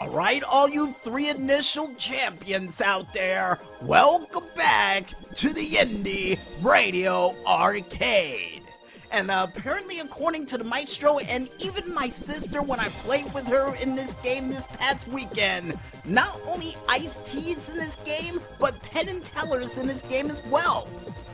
Alright, all you three initial champions out there, welcome back to the Indy Radio Arcade. And apparently, according to the maestro and even my sister when I played with her in this game this past weekend, not only iced teas in this game, but Penn and Tellers in this game as well.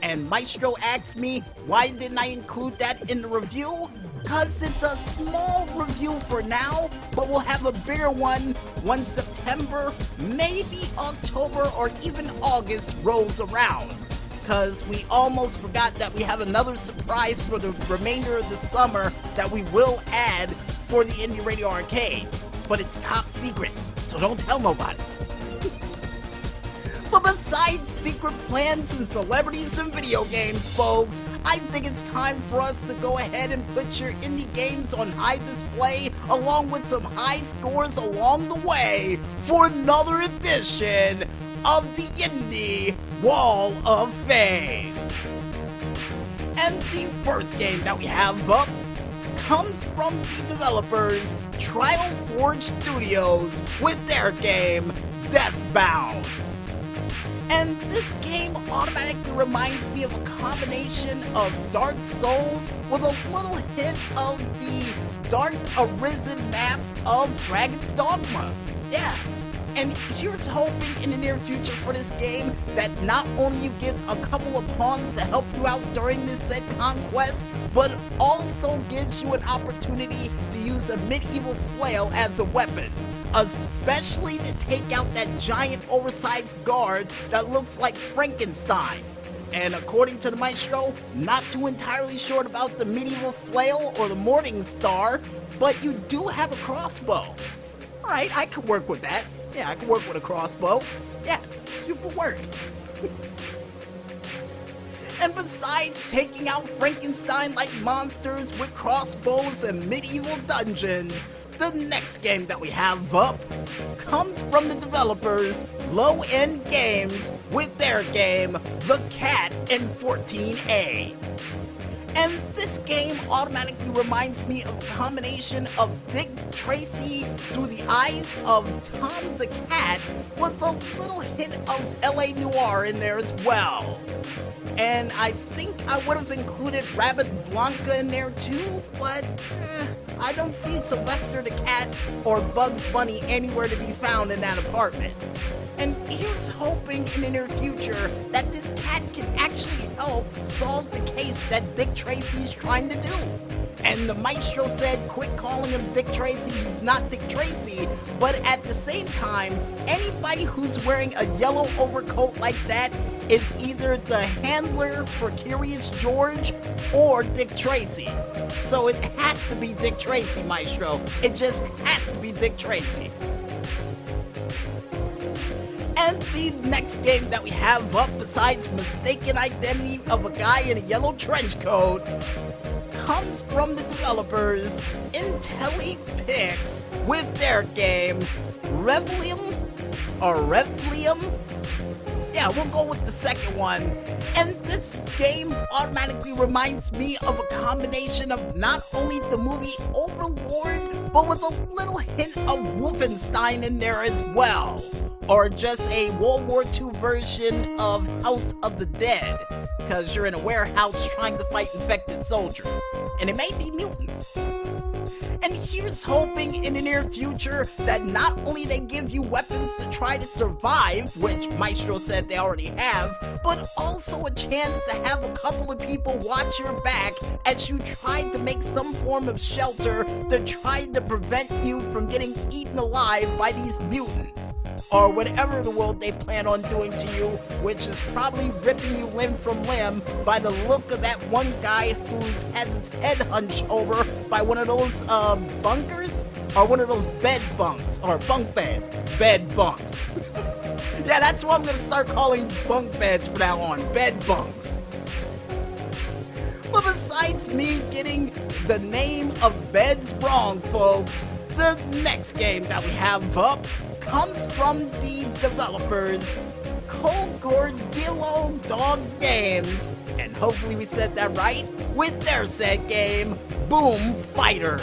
And Maestro asked me, why didn't I include that in the review? Because it's a small review for now, but we'll have a bigger one when September, maybe October, or even August rolls around. Because we almost forgot that we have another surprise for the remainder of the summer that we will add for the Indie Radio Arcade. But it's top secret, so don't tell nobody. But besides secret plans and celebrities and video games, folks, I think it's time for us to go ahead and put your indie games on high display along with some high scores along the way for another edition of the Indie Wall of Fame. And the first game that we have up comes from the developers Trial Forge Studios with their game Deathbound. And this game automatically reminds me of a combination of Dark Souls with a little hint of the Dark Arisen map of Dragon's Dogma. Yeah. And here's hoping in the near future for this game that not only you get a couple of pawns to help you out during this said conquest, but also gives you an opportunity to use a medieval flail as a weapon. Especially to take out that giant oversized guard that looks like Frankenstein. And according to the maestro, not too entirely sure about the medieval flail or the morning star, but you do have a crossbow. Alright, I could work with that. Yeah, I could work with a crossbow. Yeah, you could work. And besides taking out Frankenstein-like monsters with crossbows and medieval dungeons, the next game that we have up comes from the developers Low End Games with their game The Cat in 14A. And this game automatically reminds me of a combination of Dick Tracy through the eyes of Tom the Cat with a little hint of LA Noire in there as well. And I think I would have included Rabbit Blanca in there too, but I don't see Sylvester the Cat or Bugs Bunny anywhere to be found in that apartment. And here's hoping in the near future that this cat can actually help solve the case that Dick Tracy's trying to do. And the maestro said, quit calling him Dick Tracy, he's not Dick Tracy, but at the same time, anybody who's wearing a yellow overcoat like that is either the handler for Curious George or Dick Tracy. So it has to be Dick Tracy, maestro. It just has to be Dick Tracy. And the next game that we have up, besides mistaken identity of a guy in a yellow trench coat, comes from the developers IntelliPix with their game Revlium. Yeah, we'll go with the second one. And this game automatically reminds me of a combination of not only the movie Overlord, but with a little hint of Wolfenstein in there as well. Or just a World War II version of House of the Dead, because you're in a warehouse trying to fight infected soldiers. And it may be mutants. And here's hoping in the near future that not only they give you weapons to try to survive, which Maestro said they already have, but also a chance to have a couple of people watch your back as you try to make some form of shelter to try to prevent you from getting eaten alive by these mutants. Or whatever the world they plan on doing to you, which is probably ripping you limb from limb by the look of that one guy who has his head hunched over by one of those bunkers, or one of those bed bunks, or bunk beds, bed bunks. Yeah, that's what I'm gonna start calling bunk beds from now on, bed bunks. But besides me getting the name of beds wrong, folks, the next game that we have up comes from the developers Cogordillo Dog Games, and hopefully we said that right, with their said game Boom Fighters.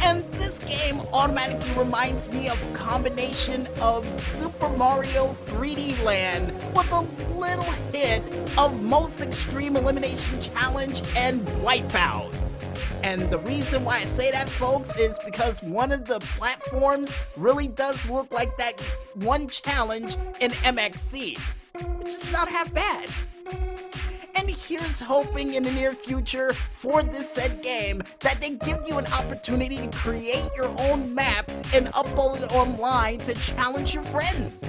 And this game automatically reminds me of a combination of Super Mario 3D Land with a little hint of Most Extreme Elimination Challenge and Wipeout. And the reason why I say that, folks, is because one of the platforms really does look like that one challenge in MXC, which is not half bad. And here's hoping in the near future for this said game that they give you an opportunity to create your own map and upload it online to challenge your friends.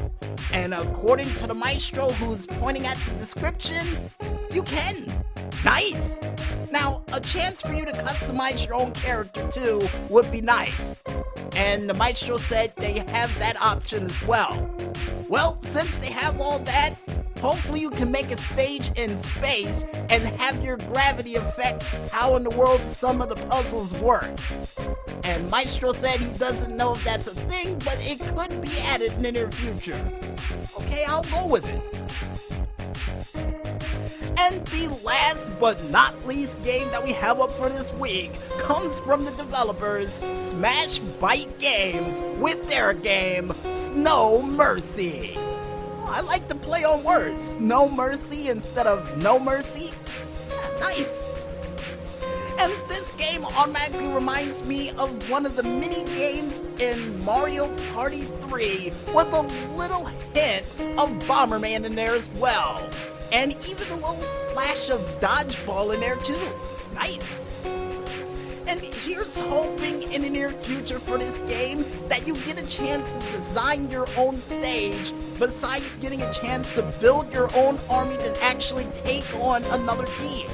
And according to the maestro who's pointing at the description, you can. Nice! Now, a chance for you to customize your own character too would be nice. And the maestro said they have that option as well. Well, since they have all that, hopefully you can make a stage in space and have your gravity affect how in the world some of the puzzles work. And Maestro said he doesn't know if that's a thing, but it could be added in the near future. Okay, I'll go with it. And the last but not least game that we have up for this week comes from the developers Smash Bite Games with their game Snow Mercy. I like to play on words. No mercy instead of no mercy. Nice. And this game automatically reminds me of one of the mini games in Mario Party 3 with a little hint of Bomberman in there as well. And even a little splash of dodgeball in there too. Nice. And here's hoping in the near future for this game that you get a chance to design your own stage, besides getting a chance to build your own army to actually take on another team.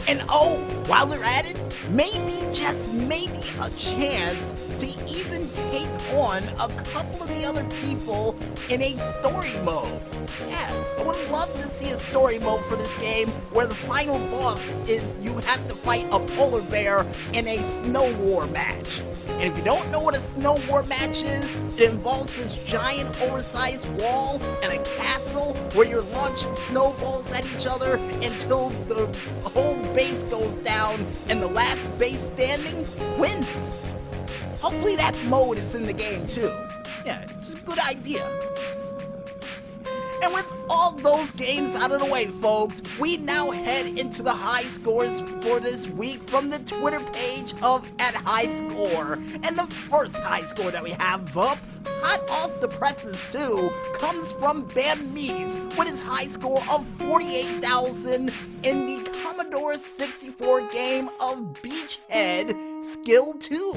And oh, while they're at it, maybe, just maybe, a chance to even take on a couple of the other people in a story mode. Yeah, I would love to see a story mode for this game where the final boss is you have to fight a polar bear in a snow war match. And if you don't know what a snow war match is, it involves this giant oversized wall and a castle where you're launching snowballs at each other until the whole base goes down and the last base standing wins. Hopefully that mode is in the game too. Yeah, it's a good idea. And with all those games out of the way, folks, we now head into the high scores for this week from the Twitter page of @highscore. And the first high score that we have up, hot off the presses too, comes from Bam Mees with his high score of 48,000 in the Commodore 64 game of Beachhead Skill 2.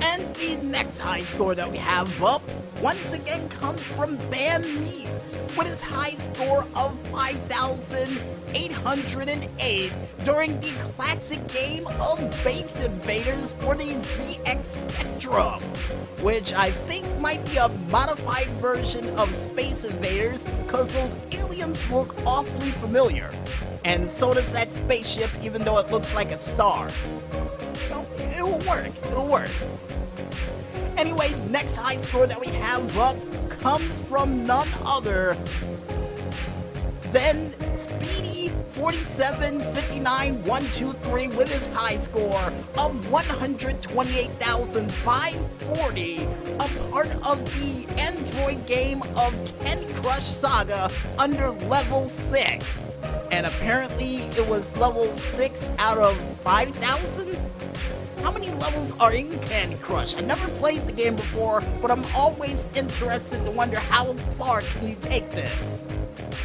And the next high score that we have up, once again comes from Bam Mees with his high score of 5,808 during the classic game of Space Invaders for the ZX Spectrum, which I think might be a modified version of Space Invaders because those aliens look awfully familiar. And so does that spaceship, even though it looks like a star. So it will work, it'll work. Anyway, next high score that we have up comes from none other than Speedy4759123 with his high score of 128,540, a part of the Android game of Candy Crush Saga under level 6. And apparently it was level 6 out of 5,000? How many levels are in Candy Crush? I never played the game before, but I'm always interested to wonder how far can you take this.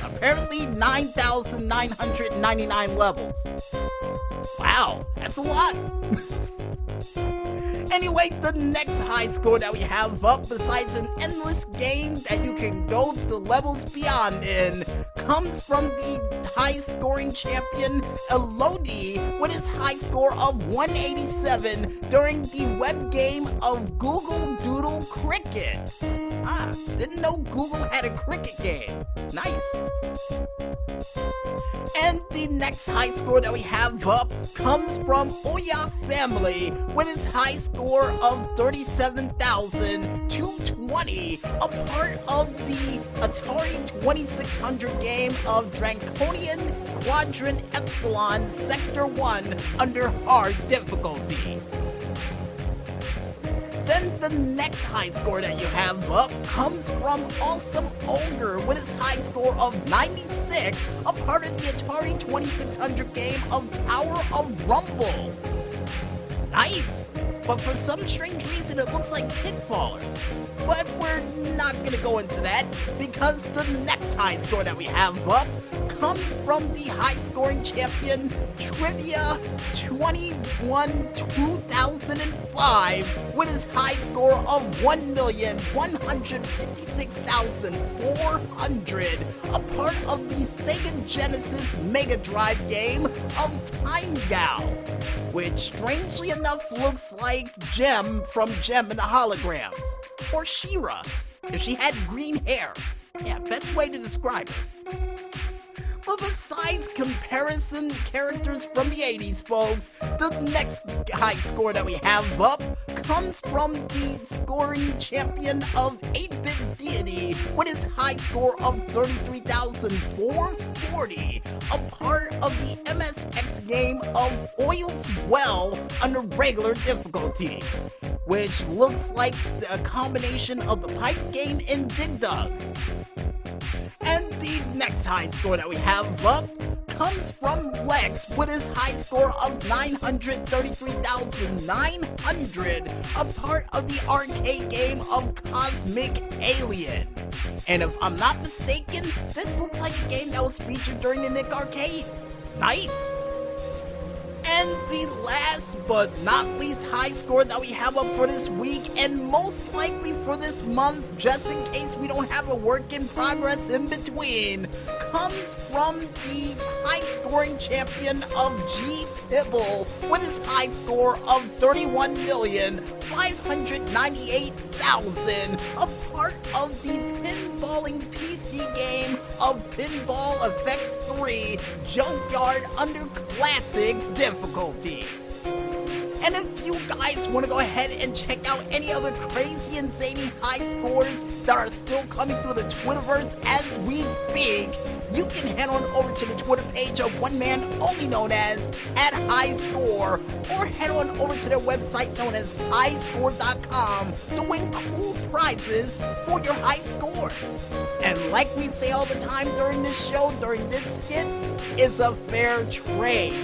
Apparently 9,999 levels. Wow, that's a lot. Anyway, the next high score that we have up, besides an endless game that you can go to the levels beyond in, comes from the high scoring champion Elodie with his high score of 187 during the web game of Google Doodle Cricket. Didn't know Google had a cricket game. Nice. And the next high score that we have up comes from Oya Family with his high score of 37,220, a part of the Atari 2600 game of Draconian Quadrant Epsilon Sector 1 under hard difficulty. Then the next high score that you have up comes from Awesome Ogre with his high score of 96, a part of the Atari 2600 game of Tower of Rumble. Nice! But for some strange reason it looks like Pt.4. But we're not gonna go into that, because the next high score that we have up comes from the high-scoring champion Trivia 21 2005 with his high score of 1,156,400, a part of the Sega Genesis Mega Drive game of Time Gal, which strangely enough looks like Gem from Gem and the Holograms, or She-Ra, if she had green hair. Yeah, best way to describe her. But besides comparison characters from the 80s, folks, the next high score that we have up comes from the scoring champion of 8-Bit Deity with his high score of 33,440, a part of the MSX game of Oil's Well under regular difficulty, which looks like a combination of the pipe game and Dig Dug. And the next high score that we have up comes from Lex with his high score of 933,900, a part of the arcade game of Cosmic Alien. And if I'm not mistaken, this looks like a game that was featured during the Nick Arcade. Nice! And the last but not least high score that we have up for this week, and most likely for this month, just in case we don't have a work in progress in between, comes from the high scoring champion of G Pibble with his high score of 31,598,000, a part of the pinballing PC game of Pinball Effects 3 Junkyard under Classic difficulty. And if you guys want to go ahead and check out any other crazy and zany high scores that are still coming through the Twitterverse as we speak, you can head on over to the Twitter page of one man only known as @highscore, or head on over to their website known as highscore.com to win cool prizes for your high scores. And like we say all the time during this show, during this skit, it's a fair trade.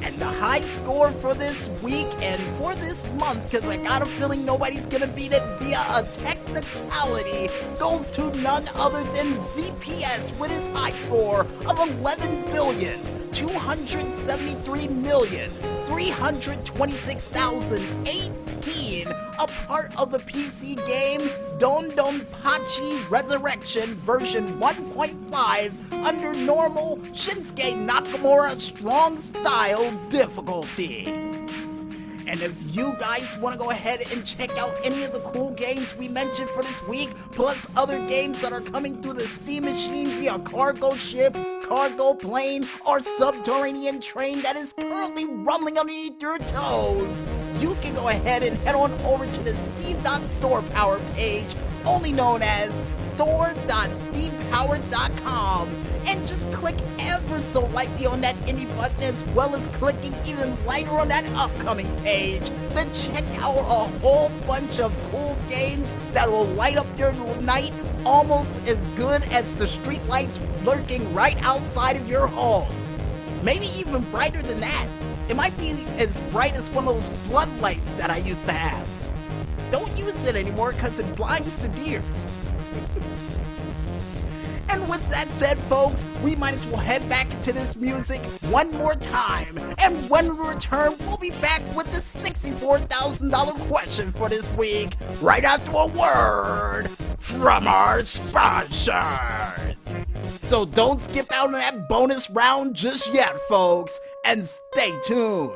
And the high score for this week and for this month, because I got a feeling nobody's gonna beat it via a technicality, goes to none other than ZPS with his high score of 11,273,326,018, a part of the PC game Dodonpachi Resurrection Ver1.5 under normal Shinsuke Nakamura strong style difficulty. And if you guys want to go ahead and check out any of the cool games we mentioned for this week, plus other games that are coming through the Steam machine via cargo ship, cargo plane, or subterranean train that is currently rumbling underneath your toes, you can go ahead and head on over to the Steam.StorePower page, only known as store.steampower.com, and just click ever so lightly on that Indy button, as well as clicking even lighter on that upcoming page to check out a whole bunch of cool games that will light up your night almost as good as the street lights lurking right outside of your homes. Maybe even brighter than that. It might be as bright as one of those floodlights that I used to have. Don't use it anymore because it blinds the deers. And with that said, folks, we might as well head back into this music one more time. And when we return, we'll be back with the $64,000 question for this week, right after a word from our sponsors. So don't skip out on that bonus round just yet, folks, and stay tuned.